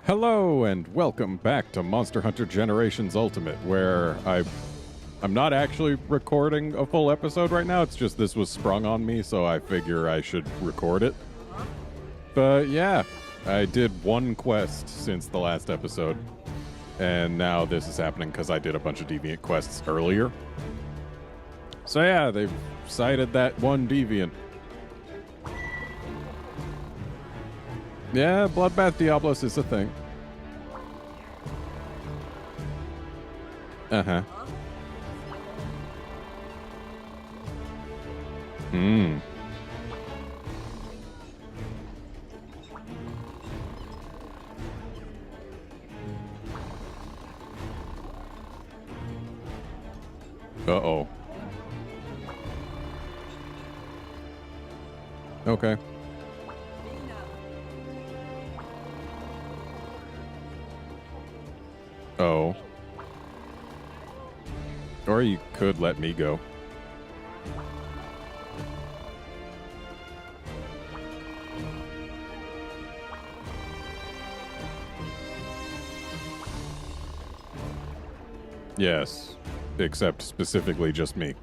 Hello and welcome back to Monster Hunter Generations Ultimate, where I'm not actually recording a full episode right now. It's just this was sprung on me, so I figure I should record it. But yeah, I did one quest since the last episode, and now this is happening because I did a bunch of deviant quests earlier. So yeah, they've cited that one deviant. Yeah, Bloodbath Diablos is a thing. Uh-huh. Hmm. Uh-oh. Okay. Oh. Or you could let me go. Yes, except specifically just me.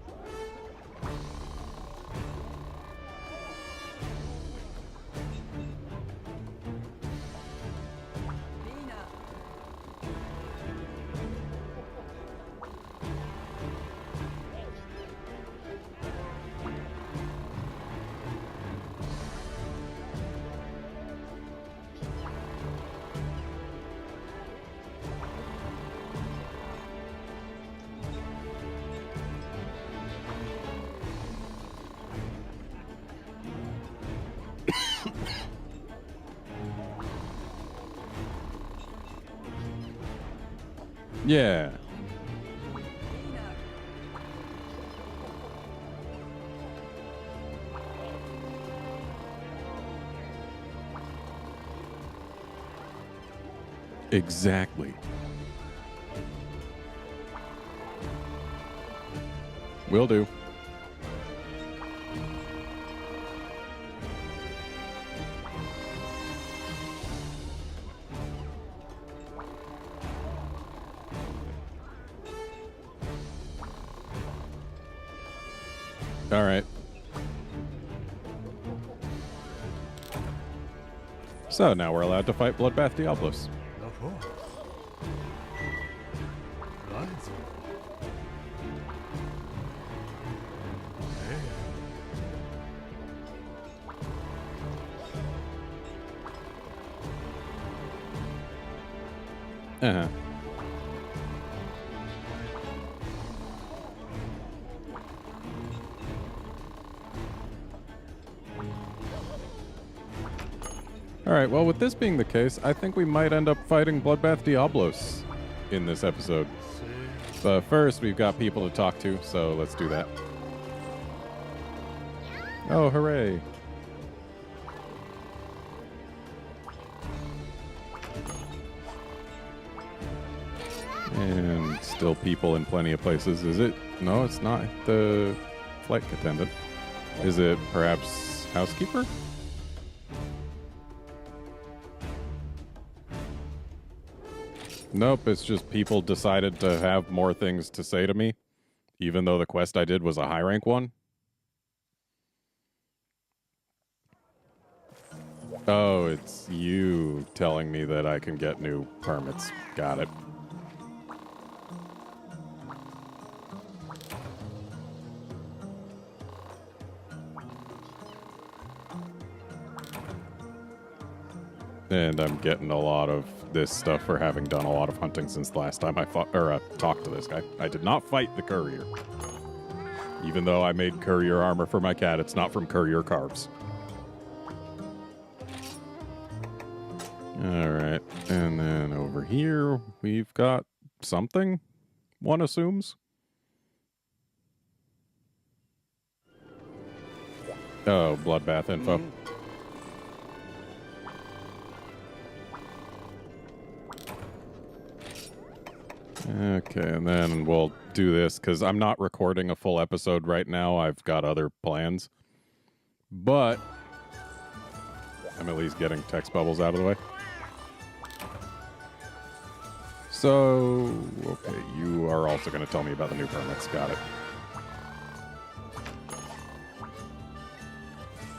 Yeah. Exactly. Will do. All right. So now we're allowed to fight Bloodbath Diablos. Uh-huh. Alright, well, with this being the case, I think we might end up fighting Bloodbath Diablos in this episode. But first, we've got people to talk to, so let's do that. Oh, hooray. And still people in plenty of places. Is it? No, it's not the flight attendant. Is it perhaps housekeeper? Nope, it's just people decided to have more things to say to me, even though the quest I did was a high rank one. Oh, it's you telling me that I can get new permits. Got it. And I'm getting a lot of this stuff for having done a lot of hunting since the last time I fought or talked to this guy. I did not fight the courier. Even though I made courier armor for my cat, it's not from courier carbs. Alright, and then over here we've got something, one assumes. Oh, Bloodbath info. Okay, and then we'll do this because I'm not recording a full episode right now. I've got other plans. But I'm at least getting text bubbles out of the way. So, okay, you are also going to tell me about the new permits. Got it.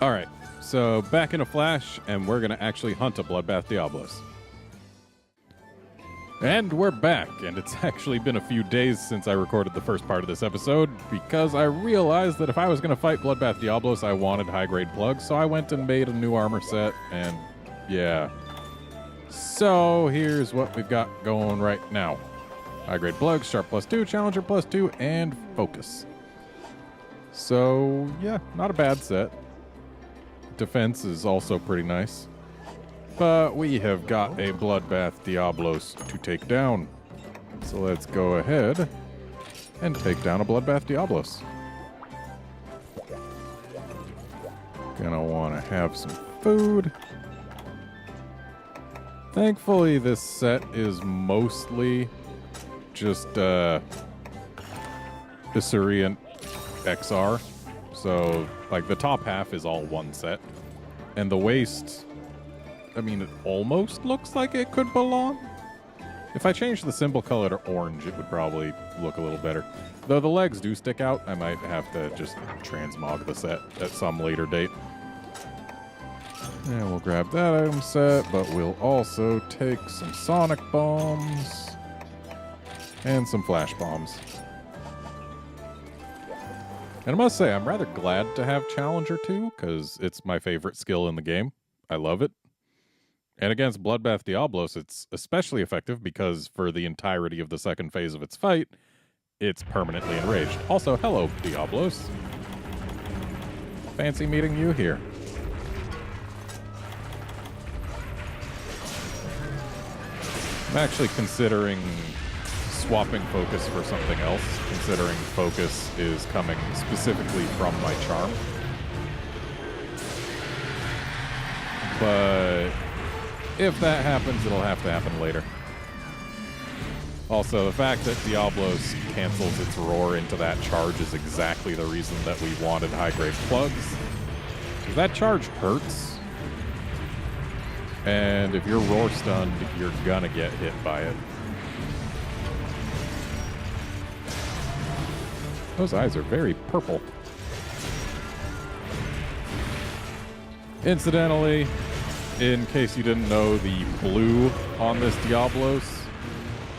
All right, so back in a flash, and we're going to actually hunt a Bloodbath Diablos. And we're back, and it's actually been a few days since I recorded the first part of this episode, because I realized that if I was going to fight Bloodbath Diablos, I wanted high-grade plugs, so I went and made a new armor set, and yeah. So here's what we've got going right now. High-grade plugs, sharp +2, challenger +2, and focus. So, yeah, not a bad set. Defense is also pretty nice. But we have got a Bloodbath Diablos to take down. So let's go ahead and take down a Bloodbath Diablos. Gonna want to have some food. Thankfully, this set is mostly just Isurian XR. So, like, the top half is all one set. And the waist, I mean, it almost looks like it could belong. If I changed the symbol color to orange, it would probably look a little better. Though the legs do stick out, I might have to just transmog the set at some later date. And we'll grab that item set, but we'll also take some sonic bombs and some flash bombs. And I must say, I'm rather glad to have Challenger 2, because it's my favorite skill in the game. I love it. And against Bloodbath Diablos, it's especially effective because for the entirety of the second phase of its fight, it's permanently enraged. Also, hello, Diablos. Fancy meeting you here. I'm actually considering swapping focus for something else, considering focus is coming specifically from my charm. But if that happens, it'll have to happen later. Also, the fact that Diablos cancels its roar into that charge is exactly the reason that we wanted high-grade plugs. Because that charge hurts. And if you're roar stunned, you're gonna get hit by it. Those eyes are very purple. Incidentally, in case you didn't know, the blue on this Diablos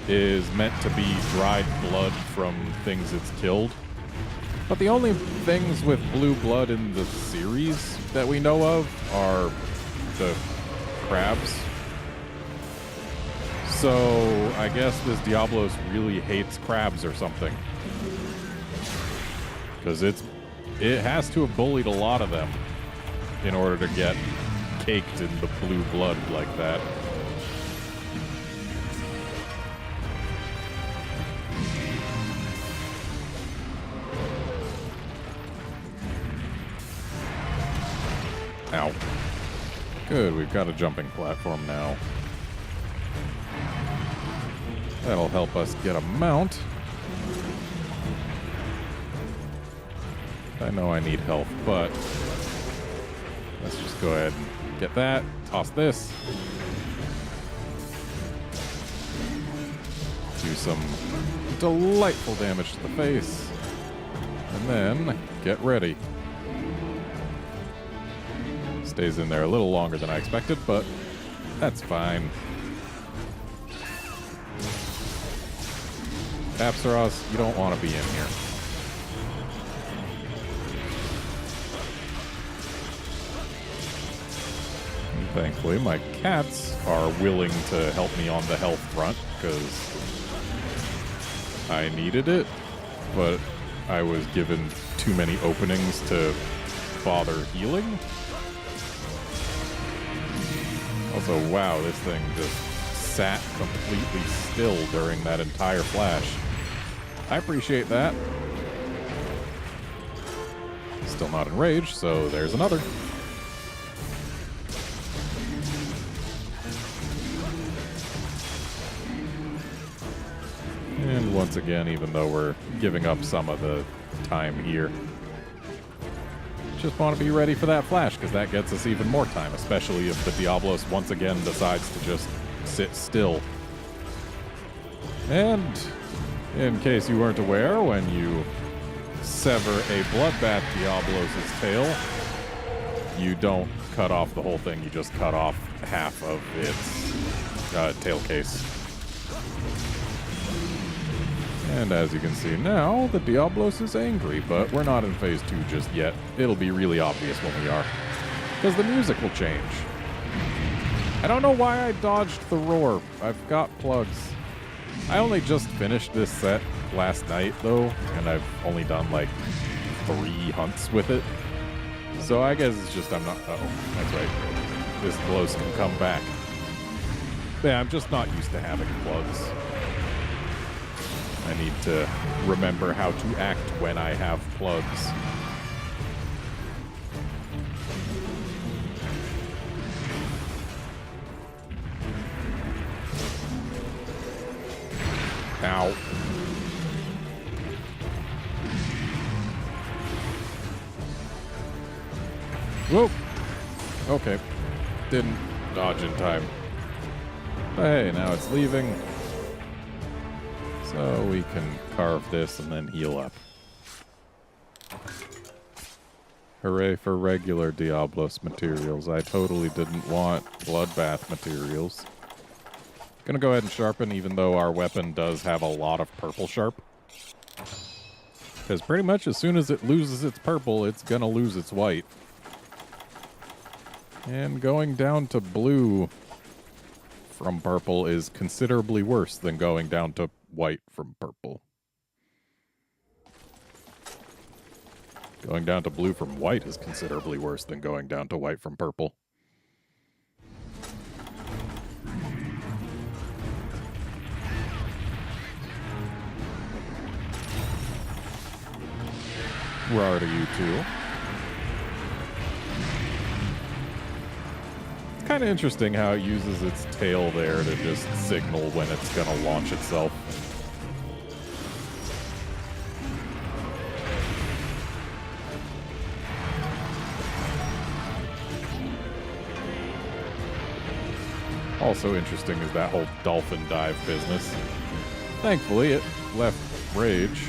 is meant to be dried blood from things it's killed. But the only things with blue blood in the series that we know of are the crabs. So I guess this Diablos really hates crabs or something. Because it has to have bullied a lot of them in order to get caked in the blue blood like that. Ow. Good, we've got a jumping platform now. That'll help us get a mount. I know I need health, but let's just go ahead and get that. Toss this. Do some delightful damage to the face. And then get ready. Stays in there a little longer than I expected, but that's fine. Apsaros, you don't want to be in here. And thankfully, my cats are willing to help me on the health front, because I needed it, but I was given too many openings to bother healing. Also, wow, this thing just sat completely still during that entire flash. I appreciate that. Still not enraged, so there's another. And once again, even though we're giving up some of the time here, just want to be ready for that flash, because that gets us even more time, especially if the Diablos once again decides to just sit still. And in case you weren't aware, when you sever a Bloodbath Diablos' tail, you don't cut off the whole thing, you just cut off half of its tail case. And as you can see now, the Diablos is angry, but we're not in phase 2 just yet. It'll be really obvious when we are, because the music will change. I don't know why I dodged the roar. I've got plugs. I only just finished this set last night, though, and I've only done like 3 hunts with it. So I guess it's just I'm not... Uh-oh, that's right. This close can come back. Yeah, I'm just not used to having plugs. I need to remember how to act when I have plugs. Ow. Whoa! Okay. Didn't dodge in time. But hey, now it's leaving. So we can carve this and then heal up. Hooray for regular Diablos materials. I totally didn't want Bloodbath materials. Gonna go ahead and sharpen, even though our weapon does have a lot of purple sharp. Because pretty much as soon as it loses its purple, it's gonna lose its white. And going down to blue from purple is considerably worse than going down to white from purple. Going down to blue from white is considerably worse than going down to white from purple. Rar to you too. It's kind of interesting how it uses its tail there to just signal when it's going to launch itself. Also interesting is that whole dolphin dive business. Thankfully, it left rage.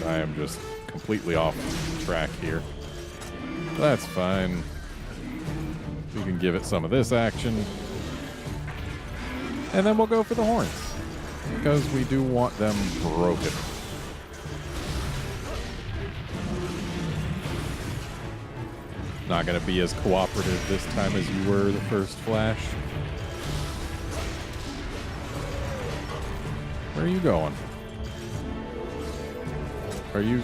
I am just completely off track here. That's fine. We can give it some of this action. And then we'll go for the horns, because we do want them broken. Not going to be as cooperative this time as you were the first flash. Where are you going? Are you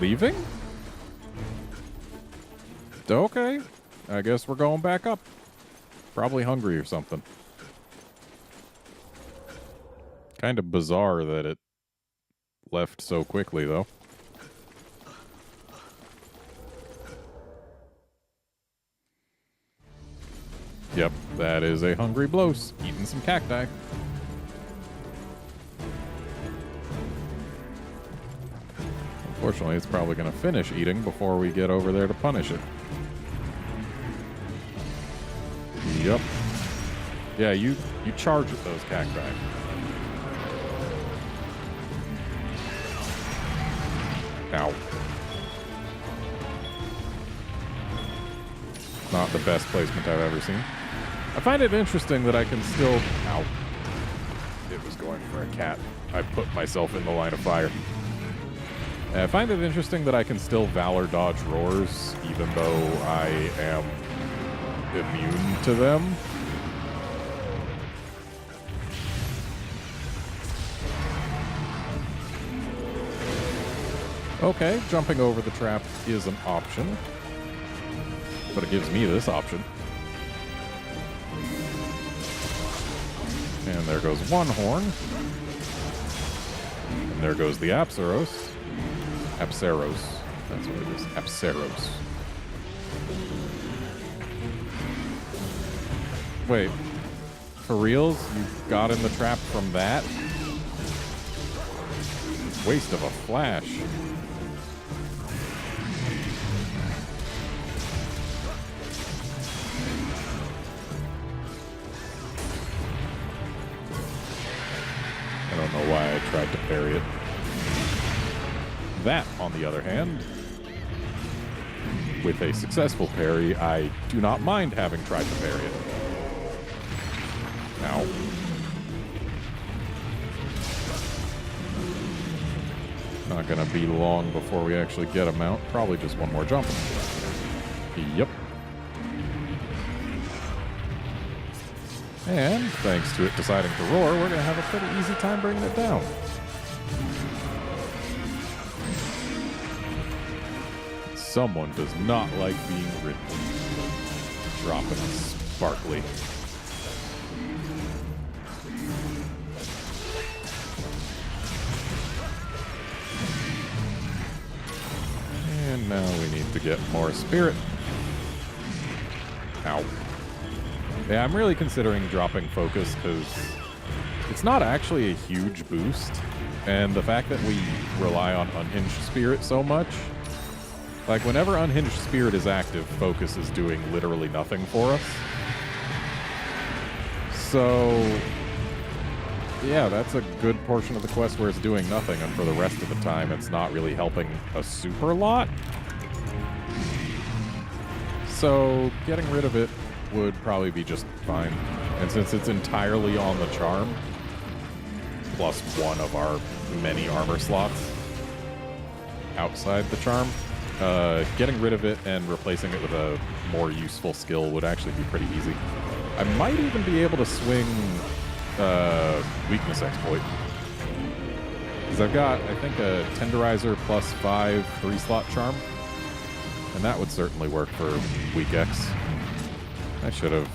leaving? Okay. I guess we're going back up. Probably hungry or something. Kind of bizarre that it left so quickly, though. Yep, that is a hungry Blos eating some cacti. Unfortunately, it's probably going to finish eating before we get over there to punish it. Yep. Yeah, you charge at those cacti. Ow. Not the best placement I've ever seen. I find it interesting that I can still... Ow. It was going for a cat. I put myself in the line of fire. I find it interesting that I can still Valor dodge roars, even though I am immune to them. Okay, jumping over the trap is an option. But it gives me this option. And there goes one horn. And there goes the Apsaros. Apsaros. That's what it is. Apsaros. Wait. For reals? You got in the trap from that? Waste of a flash. That, on the other hand, with a successful parry, I do not mind having tried to parry it. Ow. Not gonna be long before we actually get a mount. Probably just one more jump. Yep. And thanks to it deciding to roar, we're gonna have a pretty easy time bringing it down. Someone does not like being ridden. Dropping sparkly. And now we need to get more spirit. Ow. Yeah, I'm really considering dropping focus because it's not actually a huge boost. And the fact that we rely on unhinged spirit so much, like whenever unhinged spirit is active, focus is doing literally nothing for us. So yeah, that's a good portion of the quest where it's doing nothing, and for the rest of the time it's not really helping a super lot. So getting rid of it would probably be just fine. And since it's entirely on the charm, plus one of our many armor slots outside the charm, getting rid of it and replacing it with a more useful skill would actually be pretty easy. I might even be able to swing weakness exploit. Because I've got, I think, a Tenderizer plus 5 3-slot charm. And that would certainly work for weak X. I should have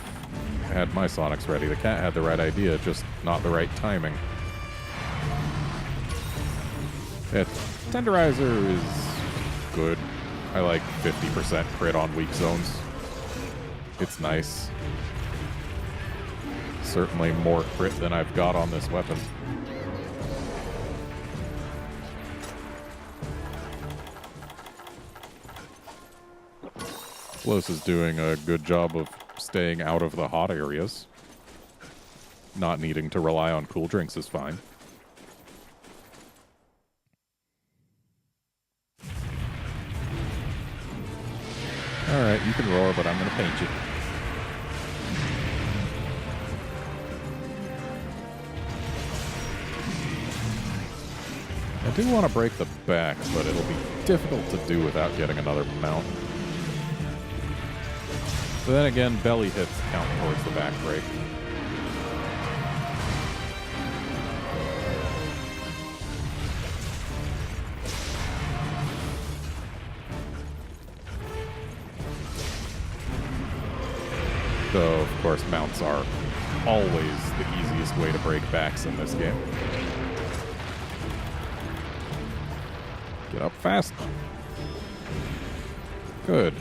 had my Sonics ready. The cat had the right idea, just not the right timing. Yeah, Tenderizer is good. I like 50% crit on weak zones. It's nice. Certainly more crit than I've got on this weapon. Flos is doing a good job of staying out of the hot areas. Not needing to rely on cool drinks is fine. Alright, you can roar, but I'm going to paint you. I do want to break the back, but it'll be difficult to do without getting another mount. But then again, belly hits count towards the back break. Though, of course, mounts are always the easiest way to break backs in this game. Get up fast. Good.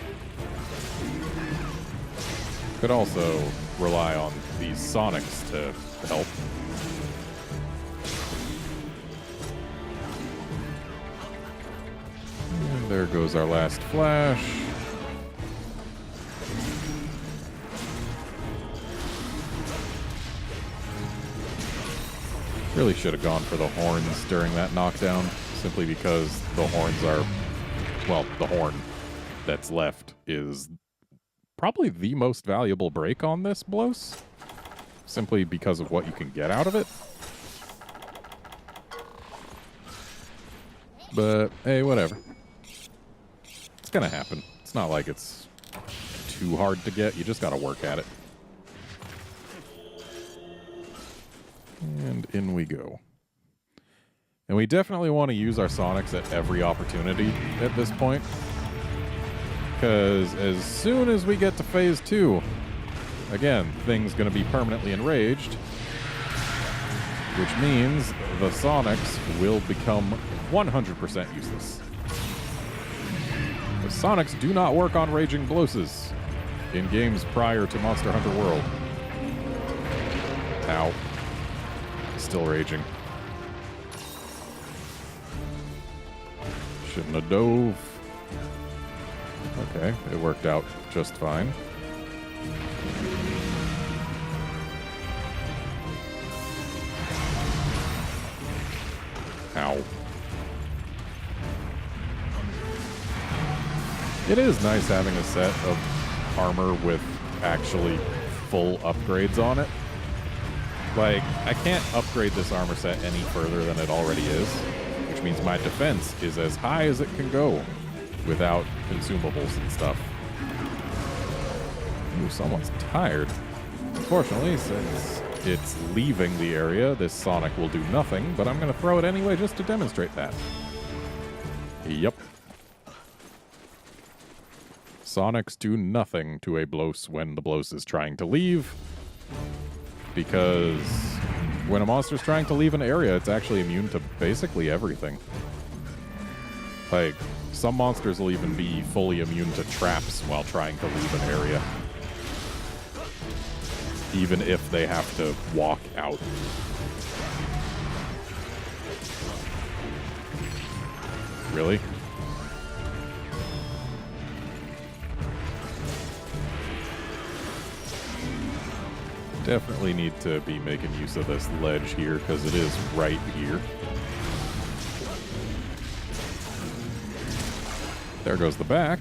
Could also rely on these Sonics to help. And there goes our last flash. Really should have gone for the horns during that knockdown, simply because the horns are, well, the horn that's left is probably the most valuable break on this Blos, simply because of what you can get out of it. But, hey, whatever. It's gonna happen. It's not like it's too hard to get, you just gotta work at it. And in we go. And we definitely want to use our Sonics at every opportunity at this point. Because as soon as we get to Phase 2, again, thing's going to be permanently enraged. Which means the Sonics will become 100% useless. The Sonics do not work on Raging Bloses in games prior to Monster Hunter World. Ow. Still raging. Shouldn't have dove. Okay, it worked out just fine. Ow. It is nice having a set of armor with actually full upgrades on it. Like, I can't upgrade this armor set any further than it already is, which means my defense is as high as it can go without consumables and stuff. Ooh, someone's tired. Unfortunately, since it's leaving the area, this Sonic will do nothing, but I'm going to throw it anyway just to demonstrate that. Yep. Sonics do nothing to a Blos when the Blos is trying to leave, because when a monster's trying to leave an area, it's actually immune to basically everything. Like, some monsters will even be fully immune to traps while trying to leave an area, even if they have to walk out. Really? Definitely need to be making use of this ledge here, because it is right here. There goes the back.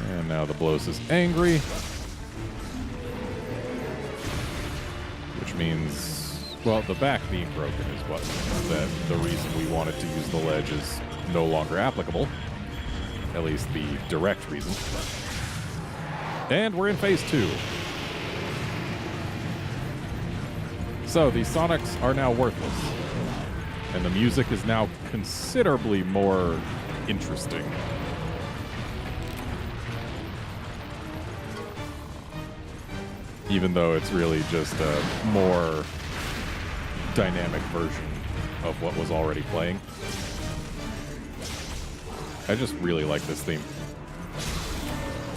And now the Blos is angry. Which means, well, the back being broken is what means that the reason we wanted to use the ledge is no longer applicable. At least the direct reason. And we're in phase 2. So these Sonics are now worthless. And the music is now considerably more interesting. Even though it's really just a more dynamic version of what was already playing. I just really like this theme.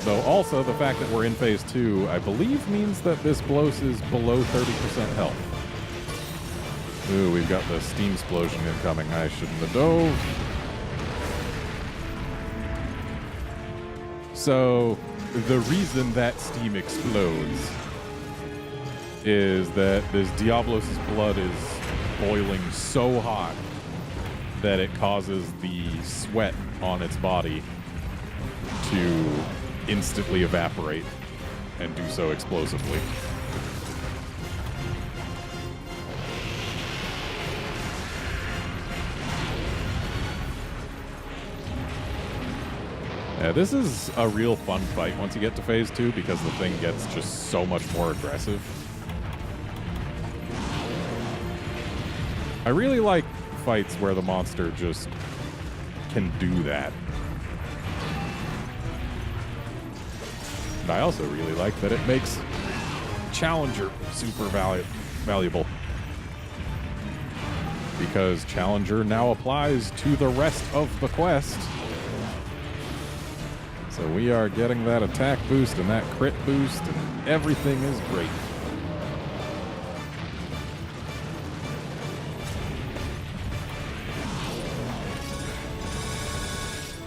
Though also, the fact that we're in phase 2, I believe means that this Blos is below 30% health. Ooh, we've got the steam explosion incoming. I shouldn't have dove. So, the reason that steam explodes is that this Diablos' blood is boiling so hot that it causes the sweat on its body to instantly evaporate and do so explosively. Yeah, this is a real fun fight once you get to phase 2 because the thing gets just so much more aggressive. I really like fights where the monster just can do that. And I also really like that it makes Challenger super valuable. Because Challenger now applies to the rest of the quest. So we are getting that attack boost and that crit boost, and everything is great.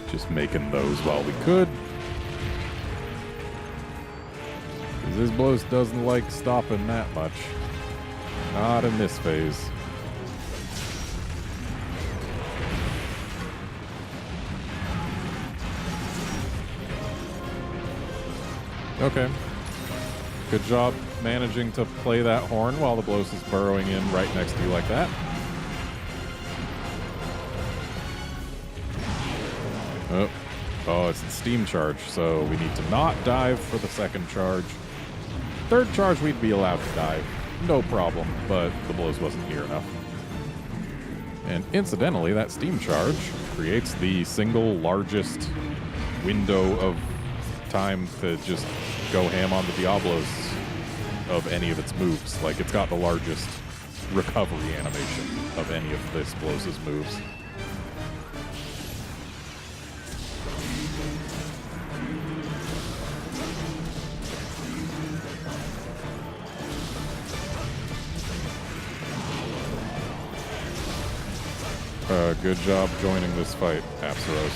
Just making those while we could. Because this Blos doesn't like stopping that much. Not in this phase. Okay. Good job managing to play that horn while the Blos is burrowing in right next to you like that. Oh, it's the steam charge, so we need to not dive for the second charge. Third charge, we'd be allowed to dive. No problem, but the Blos wasn't near enough. And incidentally, that steam charge creates the single largest window of time to just go ham on the Diablos of any of its moves. Like, it's got the largest recovery animation of any of this Blos' moves. Good job joining this fight, Apsaros.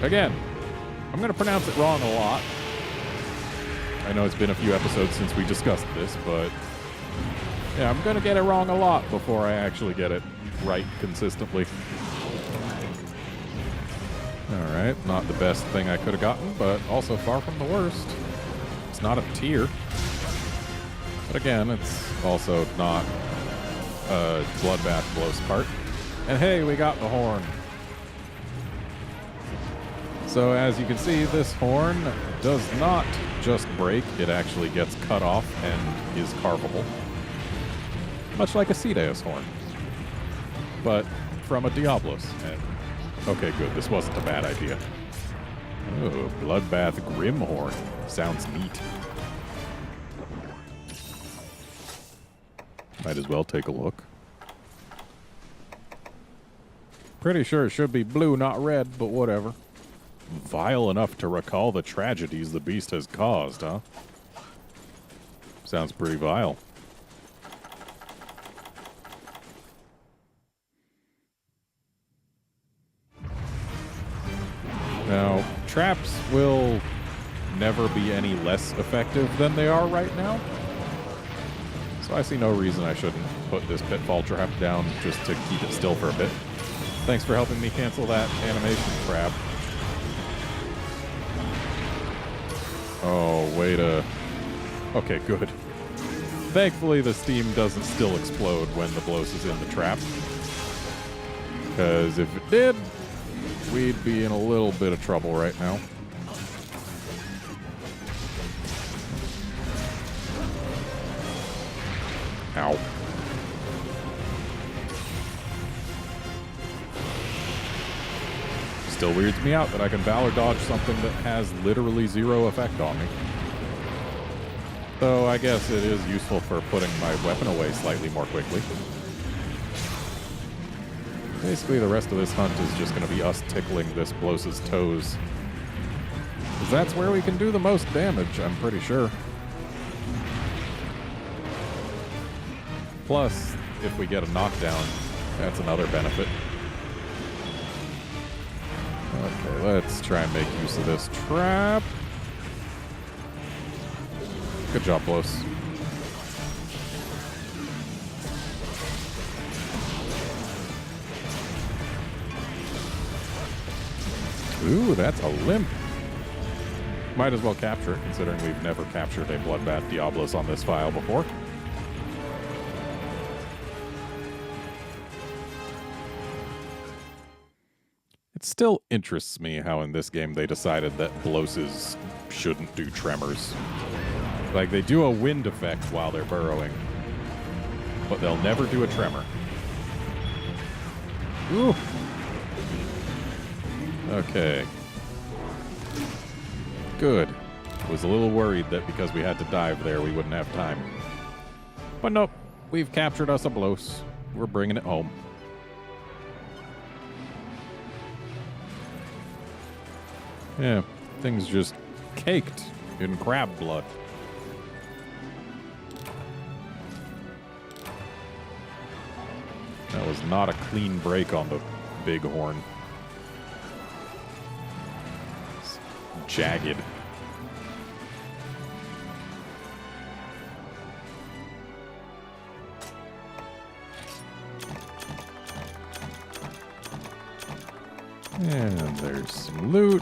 Again, I'm going to pronounce it wrong a lot. I know it's been a few episodes since we discussed this, but yeah, I'm going to get it wrong a lot before I actually get it right consistently. Alright, not the best thing I could have gotten, but also far from the worst. It's not a tier. But again, it's also not a Bloodbath blows part. And hey, we got the horn. So as you can see, this horn does not just break, it actually gets cut off and is carvable. Much like a Cedeus horn. But from a Diablos. And okay, good, this wasn't a bad idea. Oh, Bloodbath Grim Horn. Sounds neat. Might as well take a look. Pretty sure it should be blue, not red, but whatever. Vile enough to recall the tragedies the beast has caused, huh? Sounds pretty vile. Now, traps will never be any less effective than they are right now. So I see no reason I shouldn't put this pitfall trap down just to keep it still for a bit. Thanks for helping me cancel that animation crap. Oh, wait a... Okay, good. Thankfully, the steam doesn't still explode when the blows is in the trap. Because if it did, we'd be in a little bit of trouble right now. Ow. Still weirds me out that I can Valor dodge something that has literally zero effect on me. Though I guess it is useful for putting my weapon away slightly more quickly. Basically, the rest of this hunt is just going to be us tickling this Blos's toes. Because that's where we can do the most damage, I'm pretty sure. Plus, if we get a knockdown, that's another benefit. Okay, let's try and make use of this trap. Good job, Blos. Ooh, that's a limp. Might as well capture it, considering we've never captured a Bloodbath Diablos on this file before. It still interests me how in this game they decided that Bloses shouldn't do tremors. Like, they do a wind effect while they're burrowing, but they'll never do a tremor. Ooh. Okay. Good. Was a little worried that because we had to dive there, we wouldn't have time. But nope. We've captured us a Blos. We're bringing it home. Yeah, thing's just caked in crab blood. That was not a clean break on the big horn. It's jagged. And there's some loot.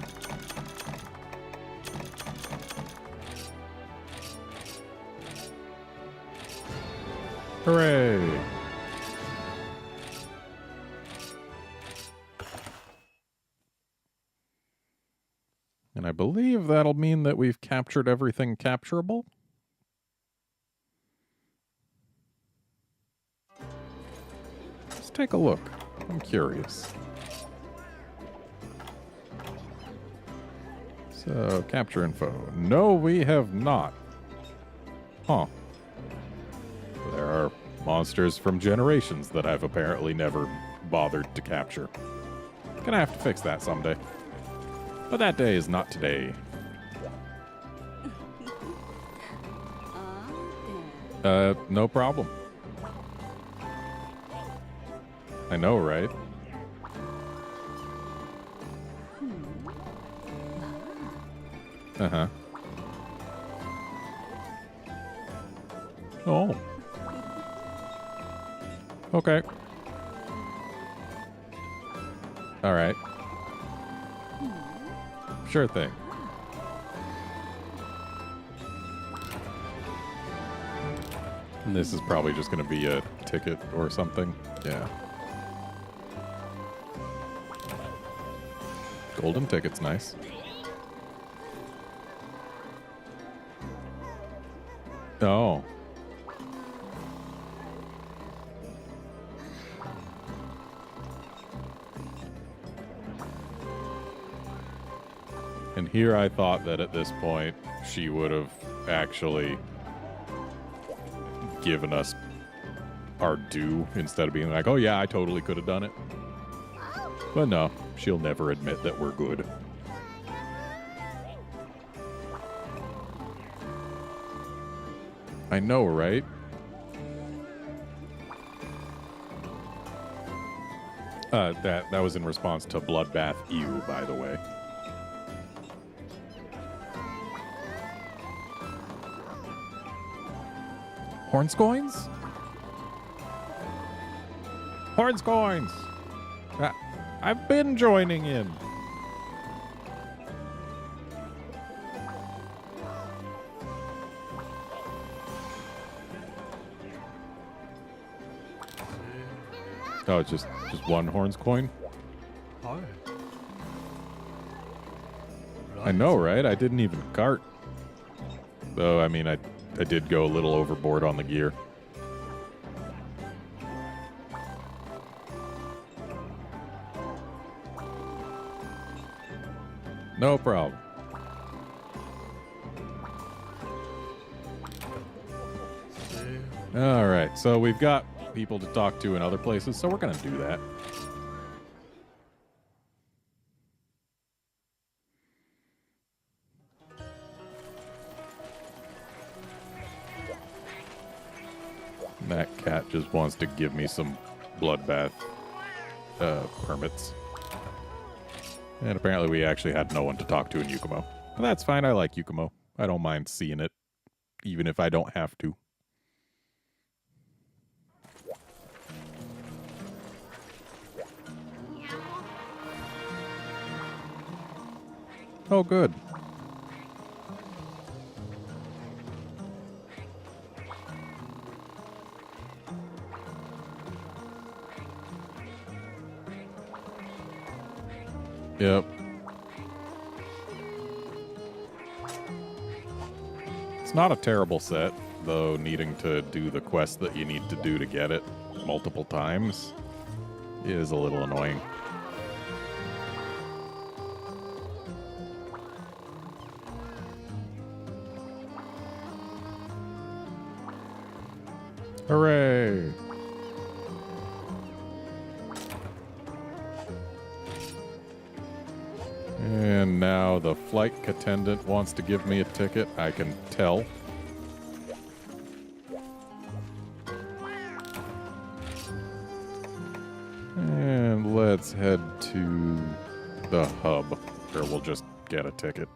Hooray! And I believe that'll mean that we've captured everything capturable. Let's take a look. I'm curious. So, capture info. No, we have not. Huh. There are monsters from Generations that I've apparently never bothered to capture. Gonna have to fix that someday. But that day is not today. No problem. I know, right? Uh-huh. Oh. Okay. All right. Sure thing. And this is probably just going to be a ticket or something. Yeah. Golden ticket's nice. Oh. And here I thought that at this point she would have actually given us our due instead of being like, oh yeah, I totally could have done it. But no, she'll never admit that we're good. I know, right? That was in response to Bloodbath Ew, by the way. Hornscoins? Hornscoins! I've been joining in. Oh, it's just one horns coin? I know, right? I didn't even cart. Though, I mean, I did go a little overboard on the gear. No problem. All right, so we've got people to talk to in other places, so we're going to do that. That cat just wants to give me some bloodbath permits. And apparently we actually had no one to talk to in Yukumo. But that's fine, I like Yukumo. I don't mind seeing it, even if I don't have to. Oh, good. Yep. It's not a terrible set, though needing to do the quest that you need to do to get it multiple times is a little annoying. Hooray! And now the flight attendant wants to give me a ticket. I can tell. And let's head to the hub, where we'll just get a ticket.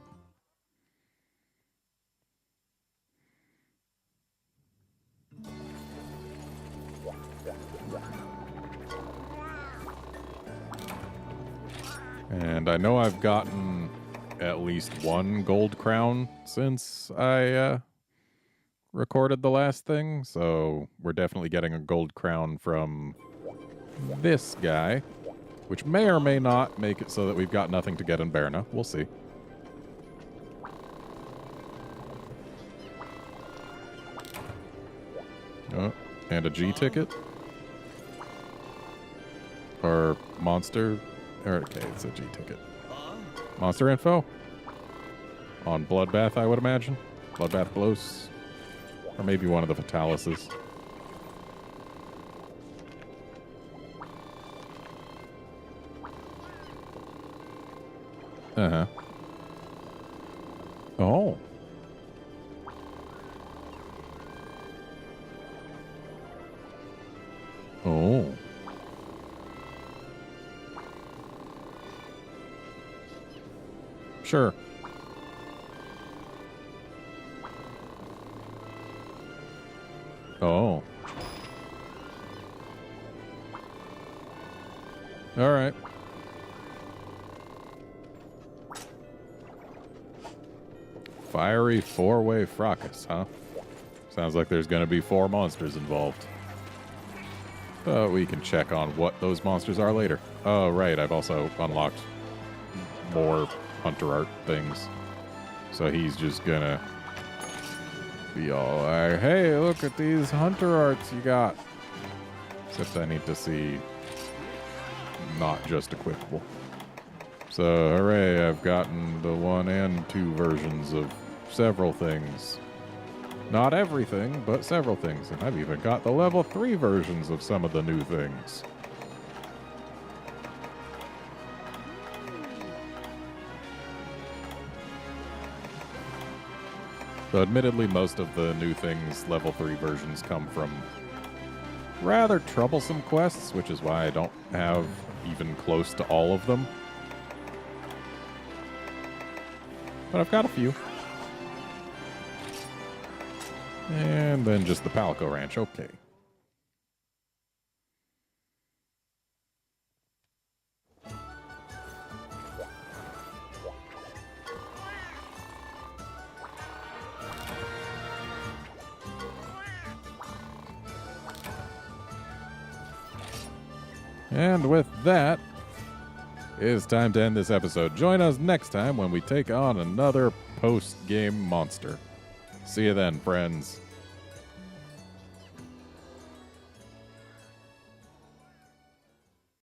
And I know I've gotten at least one gold crown since I recorded the last thing, so we're definitely getting a gold crown from this guy, which may or may not make it so that we've got nothing to get in Berna. We'll see. Oh, and a G ticket. Or monster. Okay, it's a G ticket. Monster info. On Bloodbath, I would imagine. Bloodbath Blows. Or maybe one of the Fatalises. Uh-huh. Oh. Oh. Sure. Oh. All right. Fiery four-way fracas, huh? Sounds like there's going to be 4 monsters involved. But we can check on what those monsters are later. Oh, right, I've also unlocked more hunter art things. So he's just gonna be all like, hey, look at these hunter arts you got. Except I need to see not just equipable. So, hooray, I've gotten the 1 and 2 versions of several things. Not everything, but several things. And I've even got the level 3 versions of some of the new things. So admittedly, most of the new things, level 3 versions, come from rather troublesome quests, which is why I don't have even close to all of them. But I've got a few. And then just the Palico Ranch, okay. And with that, it's time to end this episode. Join us next time when we take on another post-game monster. See you then, friends.